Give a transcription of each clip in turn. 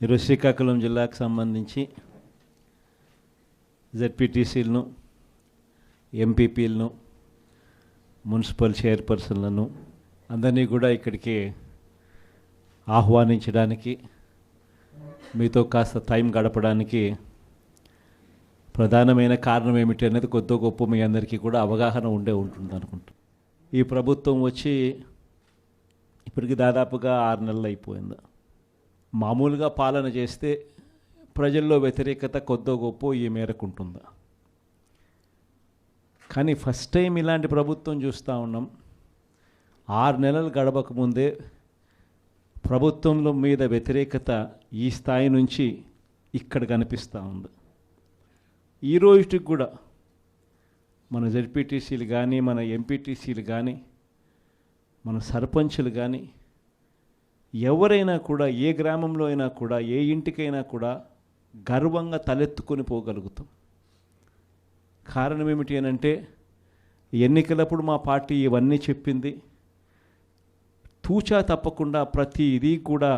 ఈరోజు శ్రీకాకుళం జిల్లాకు సంబంధించి జెడ్పీటీసీలను, ఎంపీపీలను, మున్సిపల్ చైర్పర్సన్లను అందరినీ కూడా ఇక్కడికి ఆహ్వానించడానికి, మీతో కాస్త టైం గడపడానికి ప్రధానమైన కారణం ఏమిటి అనేది కొద్ది గొప్ప మీ అందరికీ కూడా అవగాహన ఉంటుంది అనుకుంటా. ఈ ప్రభుత్వం వచ్చి ఇప్పటికి దాదాపుగా 6 నెలలు అయిపోయింది. మామూలుగా పాలన చేస్తే ప్రజల్లో వ్యతిరేకత కొద్దో గొప్ప ఈ మేరకు ఉంటుందా, కానీ ఫస్ట్ టైం ఇలాంటి ప్రభుత్వం చూస్తూ ఉన్నాం. 6 నెలలు గడవకముందే ప్రభుత్వంలో మీద వ్యతిరేకత ఈ స్థాయి నుంచి ఇక్కడ కనిపిస్తూ ఉంది. ఈ రోజుకి కూడా మన జెడ్పీటీసీలు కానీ, మన ఎంపీటీసీలు కానీ, మన సర్పంచులు కానీ, ఎవరైనా కూడా ఏ గ్రామంలో అయినా కూడా, ఏ ఇంటికైనా కూడా గర్వంగా తలెత్తుకొని పోగలుగుతాం. కారణం ఏమిటి అని అంటే, ఎన్నికలప్పుడు మా పార్టీ ఇవన్నీ చెప్పింది, తూచా తప్పకుండా ప్రతి ఇది కూడా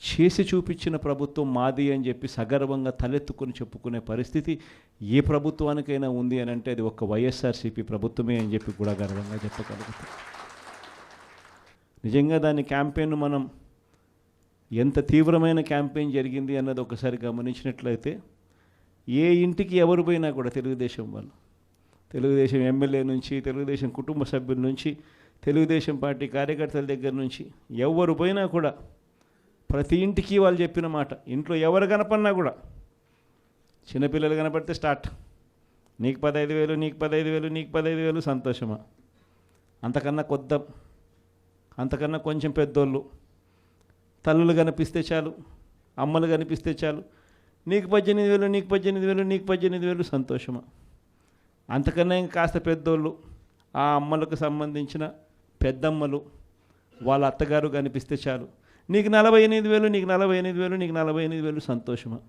చేసి చూపించిన ప్రభుత్వం మాది అని చెప్పి సగర్వంగా తలెత్తుకొని చెప్పుకునే పరిస్థితి ఏ ప్రభుత్వానికైనా ఉంది అని అంటే అది ఒక వైఎస్ఆర్సీపీ ప్రభుత్వమే అని చెప్పి కూడా గర్వంగా చెప్పగలుగుతాం. నిజంగా దాని క్యాంపెయిన్ మనం ఎంత తీవ్రమైన క్యాంపెయిన్ జరిగింది అన్నది ఒకసారి గమనించినట్లయితే, ఏ ఇంటికి ఎవరు పోయినా కూడా తెలుగుదేశం వాళ్ళు, తెలుగుదేశం ఎమ్మెల్యే నుంచి, తెలుగుదేశం కుటుంబ సభ్యుల నుంచి, తెలుగుదేశం పార్టీ కార్యకర్తల దగ్గర నుంచి ఎవరు పోయినా కూడా ప్రతి ఇంటికి వాళ్ళు చెప్పిన మాట, ఇంట్లో ఎవరు కనపడినా కూడా, చిన్నపిల్లలు కనపడితే స్టార్ట్, నీకు 15,000, నీకు 15,000, నీకు 15,000, సంతోషమా? అంతకన్నా అంతకన్నా కొంచెం పెద్దోళ్ళు, తల్లులు కనిపిస్తే చాలు, అమ్మలు కనిపిస్తే చాలు, నీకు 18,000, నీకు 18,000, నీకు 18,000, సంతోషమా? అంతకన్నా ఇంకా కాస్త పెద్దోళ్ళు, ఆ అమ్మలకు సంబంధించిన పెద్దమ్మలు, వాళ్ళ అత్తగారు కనిపిస్తే చాలు, నీకు 48,000, నీకు 48,000, నీకు 48,000, సంతోషమా?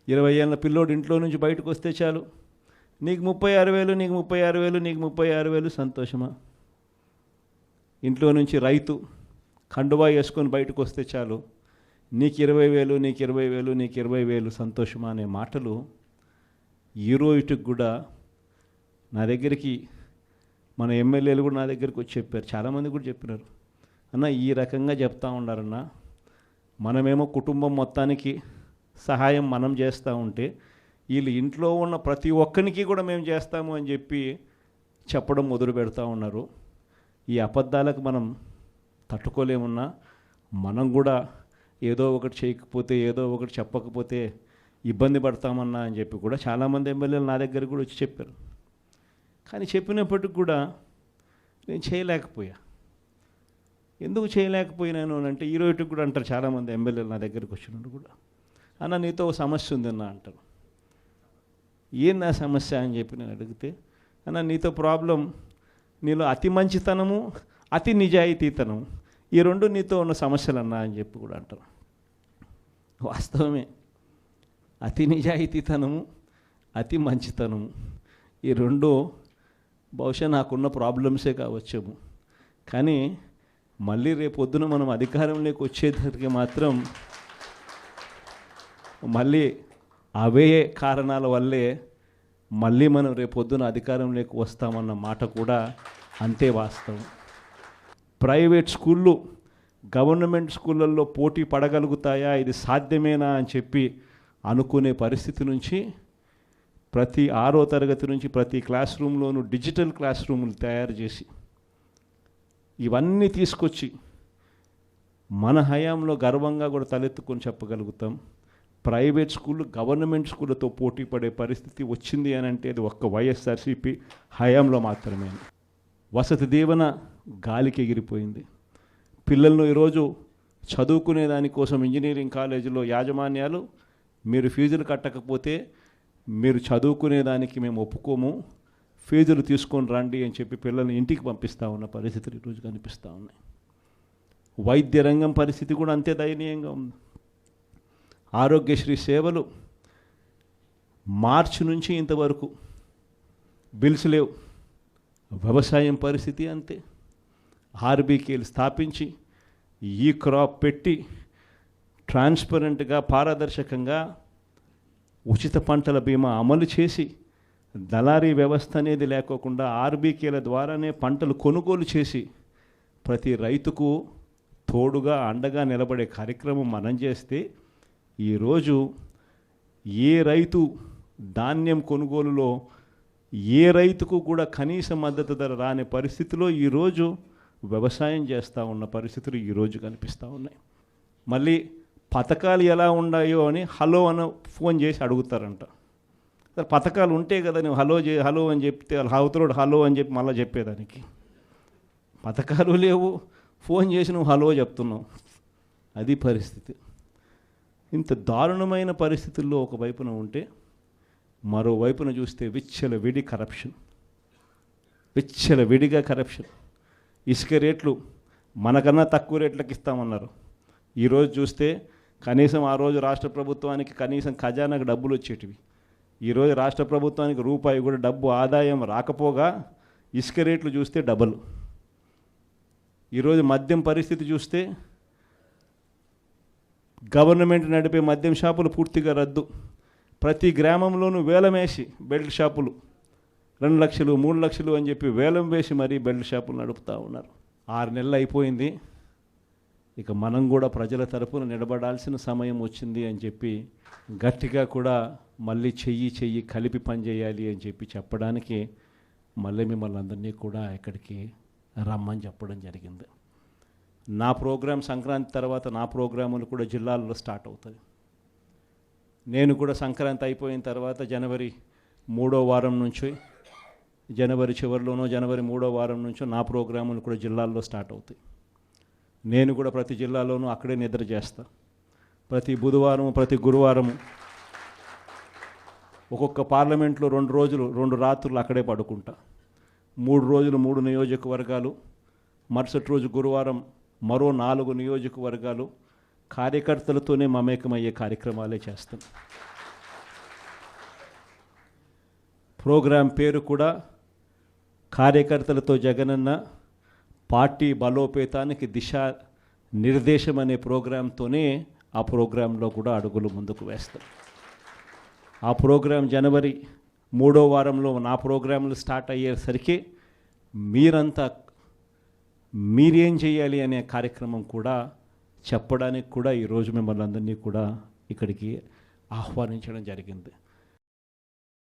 20 ఏళ్ళ పిల్లోడు ఇంట్లో నుంచి బయటకు వస్తే చాలు, నీకు 36,000, నీకు 36,000, నీకు 36,000, సంతోషమా? ఇంట్లో నుంచి రైతు కండువా వేసుకొని బయటకు వస్తే చాలు, నీకు 20,000, నీకు 20,000, నీకు 20,000, సంతోషమా అనే మాటలు ఈ రోజుకి కూడా నా దగ్గరికి మన ఎమ్మెల్యేలు కూడా నా దగ్గరికి వచ్చి చెప్పారు. చాలామంది కూడా చెప్పినారు, అన్న ఈ రకంగా చెప్తా ఉన్నారన్న, మనమేమో కుటుంబం మొత్తానికి సహాయం మనం చేస్తూ ఉంటే వీళ్ళు ఇంట్లో ఉన్న ప్రతి ఒక్కరికి కూడా మేము చేస్తాము అని చెప్పి చెప్పడం మొదలు పెడతా ఉన్నారు. ఈ అబద్ధాలకు మనం తట్టుకోలేమున్నా, మనం కూడా ఏదో ఒకటి చేయకపోతే, ఏదో ఒకటి చెప్పకపోతే ఇబ్బంది పడతామన్నా అని చెప్పి కూడా చాలామంది ఎమ్మెల్యేలు నా దగ్గర కూడా వచ్చి చెప్పారు. కానీ చెప్పినప్పటికి కూడా నేను చేయలేకపోయా. ఎందుకు చేయలేకపోయినాను అని అంటే, ఈ రోజుకి కూడా అంటారు చాలామంది ఎమ్మెల్యేలు నా దగ్గరికి వచ్చినట్టు కూడా, అన్న నీతో ఒక సమస్య ఉందన్న అంటారు. ఏంది ఆ సమస్య అని చెప్పి నేను అడిగితే, అన్న నీతో ప్రాబ్లం, నీలో అతి మంచితనము, అతి నిజాయితీతనం, ఈ రెండు నీతో ఉన్న సమస్యలు అన్నా అని చెప్పి కూడా అంటారు. వాస్తవమే, అతి నిజాయితీతనము, అతి మంచితనము, ఈ రెండు బహుశా నాకున్న ప్రాబ్లమ్సే కావచ్చేమో. కానీ మళ్ళీ రేపొద్దున మనం అధికారంలోకి వచ్చేసరికి మాత్రం మళ్ళీ అవే కారణాల వల్లే మళ్ళీ మనం రేపొద్దున అధికారంలోకి వస్తామన్న మాట కూడా అంతే వాస్తవం. ప్రైవేట్ స్కూళ్ళు గవర్నమెంట్ స్కూళ్ళల్లో పోటీ పడగలుగుతాయా, ఇది సాధ్యమేనా అని చెప్పి అనుకునే పరిస్థితి నుంచి ప్రతి 6వ తరగతి నుంచి ప్రతి క్లాస్ రూమ్లోనూ డిజిటల్ క్లాస్ రూములు తయారు చేసి ఇవన్నీ తీసుకొచ్చి మన హయాంలో గర్వంగా కూడా తలెత్తుకొని చెప్పగలుగుతాం. ప్రైవేట్ స్కూళ్ళు గవర్నమెంట్ స్కూళ్ళతో పోటీ పడే పరిస్థితి వచ్చింది అని అంటే అది ఒక్క వైఎస్ఆర్సీపీ హయాంలో మాత్రమే. వసతి దీవెన గాలికి ఎగిరిపోయింది. పిల్లలను ఈరోజు చదువుకునే దానికోసం ఇంజనీరింగ్ కాలేజీలో యాజమాన్యాలు, మీరు ఫీజులు కట్టకపోతే మీరు చదువుకునే దానికి మేము ఒప్పుకోము, ఫీజులు తీసుకొని రండి అని చెప్పి పిల్లల్ని ఇంటికి పంపిస్తూ ఉన్న పరిస్థితులు ఈరోజు కనిపిస్తూ ఉన్నాయి. వైద్య రంగం పరిస్థితి కూడా అంతే దయనీయంగా ఉంది. ఆరోగ్యశ్రీ సేవలు మార్చి నుంచి ఇంతవరకు బిల్స్ లేవు. వ్యవసాయం పరిస్థితి అంతే. ఆర్బీకేలు స్థాపించి ఈ క్రాప్ పెట్టి ట్రాన్స్పరెంట్గా పారదర్శకంగా ఉచిత పంటల బీమా అమలు చేసి దళారీ వ్యవస్థ అనేది లేకోకుండా ఆర్బీకేల ద్వారానే పంటలు కొనుగోలు చేసి ప్రతి రైతుకు తోడుగా అండగా నిలబడే కార్యక్రమం మనం చేస్తే ఈరోజు ఏ రైతు ధాన్యం కొనుగోలులో ఏ రైతుకు కూడా కనీస మద్దతు ధర రాని పరిస్థితిలో ఈరోజు వ్యవసాయం చేస్తూ ఉన్న పరిస్థితులు ఈరోజు కనిపిస్తూ ఉన్నాయి. మళ్ళీ పథకాలు ఎలా ఉన్నాయో అని హలో అని ఫోన్ చేసి అడుగుతారంట. సరే పథకాలు ఉంటే కదా నువ్వు హలో అని చెప్తే అవతలోడు హలో అని చెప్పి మళ్ళీ చెప్పేదానికి. పథకాలు లేవు, ఫోన్ చేసి నువ్వు హలో చెప్తున్నావు. అది పరిస్థితి. ఇంత దారుణమైన పరిస్థితుల్లో ఒకవైపున ఉంటే మరోవైపున చూస్తే విచ్చలవిడిగా కరప్షన్. ఇసుక రేట్లు మనకన్నా తక్కువ రేట్లకు ఇస్తామన్నారు. ఈరోజు చూస్తే కనీసం ఆ రోజు రాష్ట్ర ప్రభుత్వానికి కనీసం ఖజానాకు డబ్బులు వచ్చేటివి. ఈరోజు రాష్ట్ర ప్రభుత్వానికి రూపాయి కూడా డబ్బు ఆదాయం రాకపోగా ఇసుక రేట్లు చూస్తే డబల్. ఈరోజు మద్యం పరిస్థితి చూస్తే గవర్నమెంట్ నడిపే మద్యం షాపులు పూర్తిగా రద్దు. ప్రతి గ్రామంలోనూ వేలం వేసి బెల్ట్ షాపులు 2 లక్షలు 3 లక్షలు అని చెప్పి వేలం వేసి మరీ బెల్ట్ షాపులు నడుపుతూ ఉన్నారు. 6 నెలలు అయిపోయింది. ఇక మనం కూడా ప్రజల తరపున నిలబడాల్సిన సమయం వచ్చింది అని చెప్పి గట్టిగా కూడా మళ్ళీ చెయ్యి కలిపి పనిచేయాలి అని చెప్పి చెప్పడానికి మళ్ళీ మిమ్మల్ని అందరినీ కూడా ఇక్కడికి రమ్మని చెప్పడం జరిగింది. నా ప్రోగ్రాం సంక్రాంతి తర్వాత నా ప్రోగ్రాములు కూడా జిల్లాల్లో స్టార్ట్ అవుతాయి. నేను కూడా సంక్రాంతి అయిపోయిన తర్వాత జనవరి 3వ వారం నుంచి జనవరి చివరిలోనో జనవరి 3వ వారం నుంచో నా ప్రోగ్రాములు కూడా జిల్లాల్లో స్టార్ట్ అవుతాయి. నేను కూడా ప్రతి జిల్లాలోనూ అక్కడే నిద్ర చేస్తా. ప్రతి బుధవారం ప్రతి గురువారం ఒక్కొక్క పార్లమెంట్లో 2 రోజులు 2 రాత్రులు అక్కడే పడుకుంటా. 3 రోజులు 3 నియోజకవర్గాలు, మరుసటి రోజు గురువారం మరో 4 నియోజకవర్గాలు కార్యకర్తలతోనే మమేకమయ్యే కార్యక్రమాలే చేస్తాం. ప్రోగ్రాం పేరు కూడా కార్యకర్తలతో జగనన్న పార్టీ బలోపేతానికి దిశ నిర్దేశం అనే ప్రోగ్రాంతోనే ఆ ప్రోగ్రాంలో కూడా అడుగులు ముందుకు వేస్తాం. ఆ ప్రోగ్రాం జనవరి 3వ వారంలో నా ప్రోగ్రాంలు స్టార్ట్ అయ్యేసరికి మీరేం చేయాలి అనే కార్యక్రమం కూడా చెప్పడానికి కూడా ఈరోజు మిమ్మల్ని అందరినీ కూడా ఇక్కడికి ఆహ్వానించడం జరిగింది.